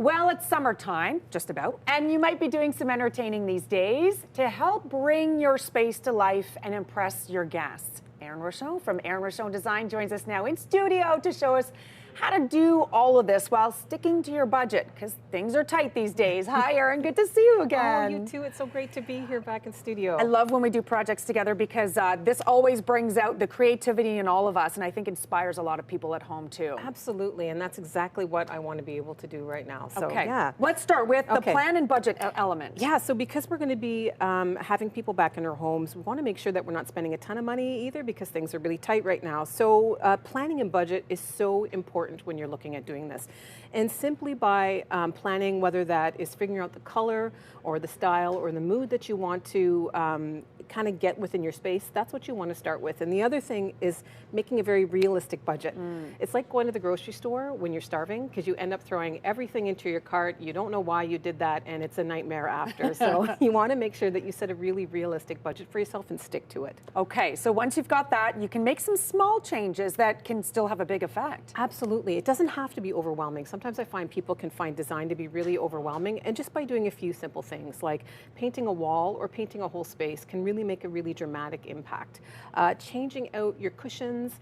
Well, it's summertime, just about, and you might be doing some entertaining these days to help bring your space to life and impress your guests. Erin Rochon from Erin Rochon Design joins us now in studio to show us how to do all of this while sticking to your budget, because things are tight these days. Hi, Erin. Good to see you again. Oh, you too. It's so great to be here back in studio. I love when we do projects together because this always brings out the creativity in all of us, and I think inspires a lot of people at home too. Absolutely, and that's exactly what I want to be able to do right now. So, okay. Yeah. Let's start with the plan and budget element. Yeah, so because we're going to be having people back in their homes, we want to make sure that we're not spending a ton of money either, because things are really tight right now. So planning and budget is so important when you're looking at doing this. And simply by planning, whether that is figuring out the color or the style or the mood that you want to kind of get within your space, that's what you want to start with. And the other thing is making a very realistic budget. It's like going to the grocery store when you're starving, because you end up throwing everything into your cart. You don't know why you did that, and it's a nightmare after. So you want to make sure that you set a really realistic budget for yourself and stick to it. Okay, so once you've got that, you can make some small changes that can still have a big effect. Absolutely. It doesn't have to be overwhelming. Sometimes I find people can find design to be really overwhelming, and just by doing a few simple things like painting a wall or painting a whole space can really make a really dramatic impact. Changing out your cushions,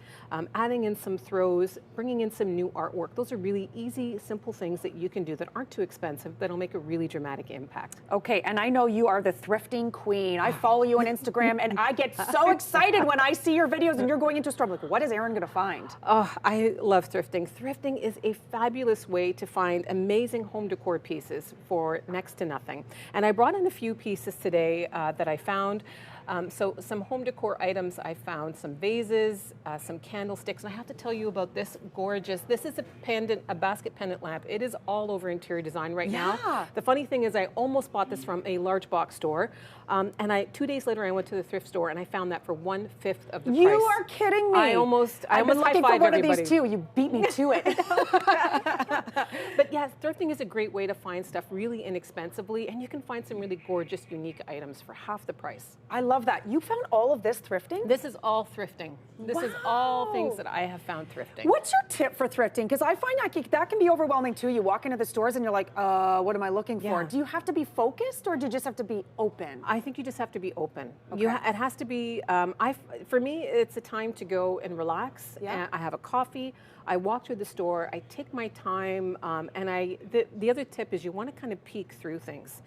adding in some throws, bringing in some new artwork. Those are really easy, simple things that you can do that aren't too expensive, that'll make a really dramatic impact. Okay, and I know you are the thrifting queen. I follow you on Instagram, and I get so excited when I see your videos and you're going into a store. I'm like, what is Erin going to find? Oh, I love thrifting. Thrifting is a fabulous way to find amazing home decor pieces for next to nothing. And I brought in a few pieces today that I found. So some home decor items I found, some vases, some candlesticks, and I have to tell you about this gorgeous, this is a basket pendant lamp. It is all over interior design right now. The funny thing is I almost bought this from a large box store, and 2 days later I went to the thrift store and I found that for 1/5 of the price. You are kidding me. I've been looking for one of these too. You beat me to it. But yes, thrifting is a great way to find stuff really inexpensively, and you can find some really gorgeous, unique items for half the price. I love that. You found all of this thrifting? This is all thrifting. This is all things that I have found thrifting. What's your tip for thrifting? Because I find that can be overwhelming too. You walk into the stores and you're like, what am I looking for? Do you have to be focused, or do you just have to be open? I think you just have to be open. Okay. It has to be, for me, it's a time to go and relax. Yeah. I have a coffee. I walk through the store. I take my time. And the other tip is you want to kind of peek through things.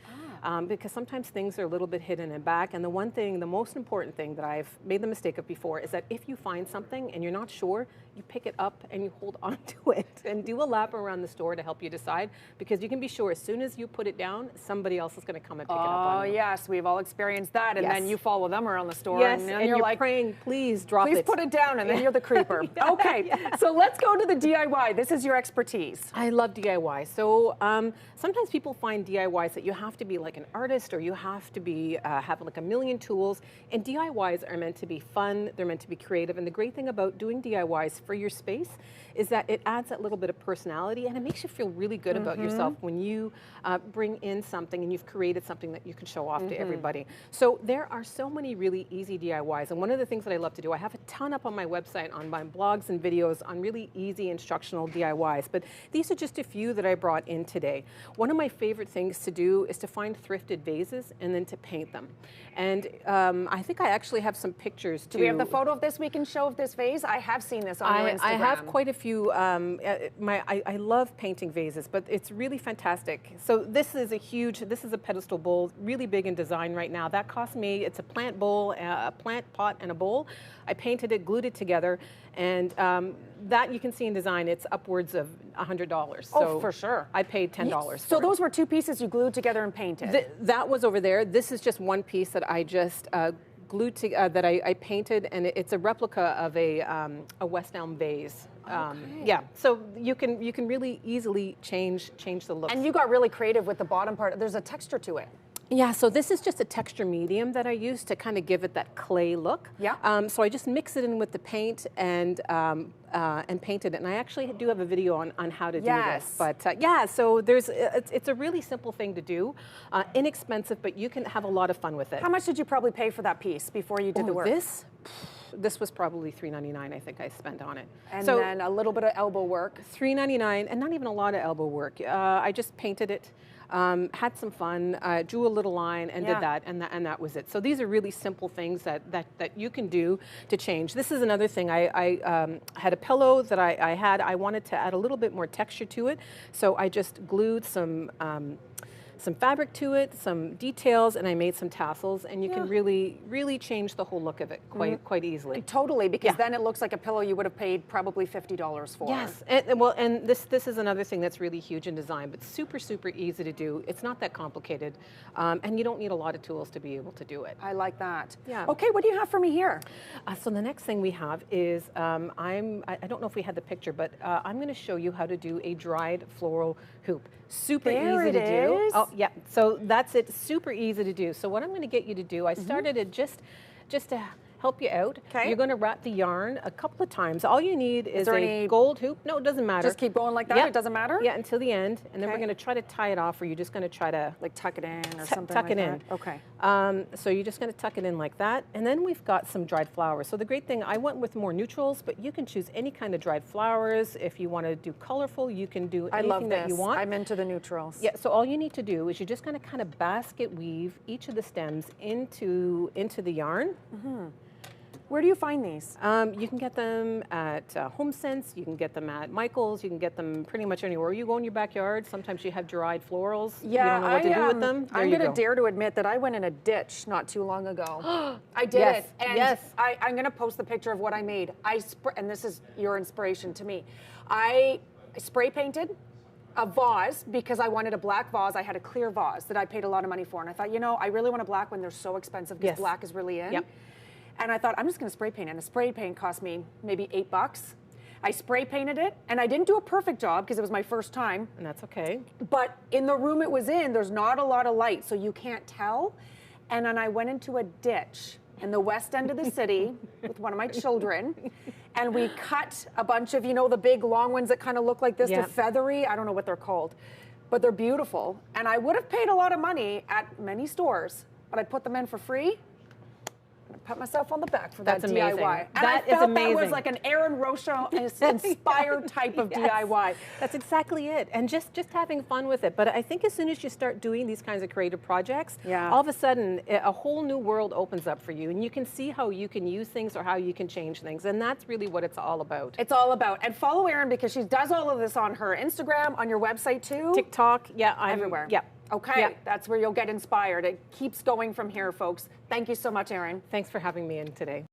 Because sometimes things are a little bit hidden in back. And the most important thing that I've made the mistake of before is that if you find something and you're not sure, you pick it up and you hold on to it and do a lap around the store to help you decide, because you can be sure as soon as you put it down, somebody else is going to come and pick it up on you. Oh yes, we've all experienced that. And then you follow them around the store. Yes, and you're like, praying, please drop it. Please put it down, and then you're the creeper. Okay, so let's go to the DIY. This is your expertise. I love DIY. So sometimes people find DIYs that you have to be like an artist, or you have to be have like a million tools. And DIYs are meant to be fun. They're meant to be creative. And the great thing about doing DIYs for your space is that it adds that little bit of personality, and it makes you feel really good about yourself when you bring in something and you've created something that you can show off to everybody. So there are so many really easy DIYs, and one of the things that I love to do, I have a ton up on my website, on my blogs and videos on really easy instructional DIYs, but these are just a few that I brought in today. One of my favorite things to do is to find thrifted vases and then to paint them. And I think I actually have some pictures too. Do we have the photo of this we can show of this vase? I have seen this on your Instagram. I have quite a few. I love painting vases, but it's really fantastic. So this is a pedestal bowl, really big in design right now. That cost me, it's a plant bowl, a plant pot and a bowl. I painted it, glued it together, and that you can see in design, it's upwards of $100. So for sure. I paid $10. So those were two pieces you glued together and painted? That was over there. This is just one piece that I just glued to, that I painted, and it's a replica of a West Elm vase. Yeah, so you can really easily change the look. And you got really creative with the bottom part. There's a texture to it. Yeah, so this is just a texture medium that I use to kind of give it that clay look. Yeah. So I just mix it in with the paint and painted it. And I actually do have a video on how to do this. But yeah, so it's a really simple thing to do, inexpensive, but you can have a lot of fun with it. How much did you probably pay for that piece before you did the work? This was probably $3.99, I think I spent on it. And so, then a little bit of elbow work. $3.99, and not even a lot of elbow work. I just painted it, had some fun, drew a little line, and did that, and that was it. So these are really simple things that you can do to change. This is another thing. I had a pillow that I wanted to add a little bit more texture to it, so I just glued some fabric to it, some details, and I made some tassels, and you can really change the whole look of it quite easily. Totally, because then it looks like a pillow you would have paid probably $50 for. Yes, and this is another thing that's really huge in design, but super easy to do. It's not that complicated, and you don't need a lot of tools to be able to do it. I like that. Yeah. Okay, what do you have for me here? So the next thing we have is, I don't know if we had the picture, but I'm going to show you how to do a dried floral hoop. Super easy to do. Oh, yeah. So that's it. Super easy to do. So what I'm going to get you to do, I started it just to help you out. Okay. You're going to wrap the yarn a couple of times. All you need is a gold hoop. No, it doesn't matter. Just keep going like that? It doesn't matter? Yeah, until the end. And then we're going to try to tie it off, or you're just going to try to like tuck it in or something tuck like it in. that? Okay. So you're just going to tuck it in like that. And then we've got some dried flowers. So the great thing, I went with more neutrals, but you can choose any kind of dried flowers. If you want to do colorful, you can do anything that you want. I'm into the neutrals. Yeah, so all you need to do is you're just going to kind of basket weave each of the stems into the yarn. Where do you find these? You can get them at HomeSense, you can get them at Michael's, you can get them pretty much anywhere. You go in your backyard, sometimes you have dried florals, you don't know what to do with them. I'm going to dare to admit that I went in a ditch not too long ago. I did it. And I'm going to post the picture of what I made. And this is your inspiration to me. I spray painted a vase because I wanted a black vase. I had a clear vase that I paid a lot of money for. And I thought, I really want a black one. They're so expensive because black is really in. Yep. And I thought, I'm just going to spray paint it. And the spray paint cost me maybe $8. I spray painted it, and I didn't do a perfect job because it was my first time. And that's okay. But in the room it was in, there's not a lot of light, so you can't tell. And then I went into a ditch in the west end of the city with one of my children, and we cut a bunch of, the big long ones that kind of look like this. They're feathery. I don't know what they're called, but they're beautiful. And I would have paid a lot of money at many stores, but I put them in for free. I pat myself on the back for that DIY. And I felt that was like an Aaron Rochon inspired type of DIY. That's exactly it. And just having fun with it. But I think as soon as you start doing these kinds of creative projects, all of a sudden a whole new world opens up for you. And you can see how you can use things or how you can change things. And that's really what it's all about. It's all about. And follow Erin because she does all of this on her Instagram, on your website too. TikTok. Yeah, everywhere. Yeah. Okay, that's where you'll get inspired. It keeps going from here, folks. Thank you so much, Erin. Thanks for having me in today.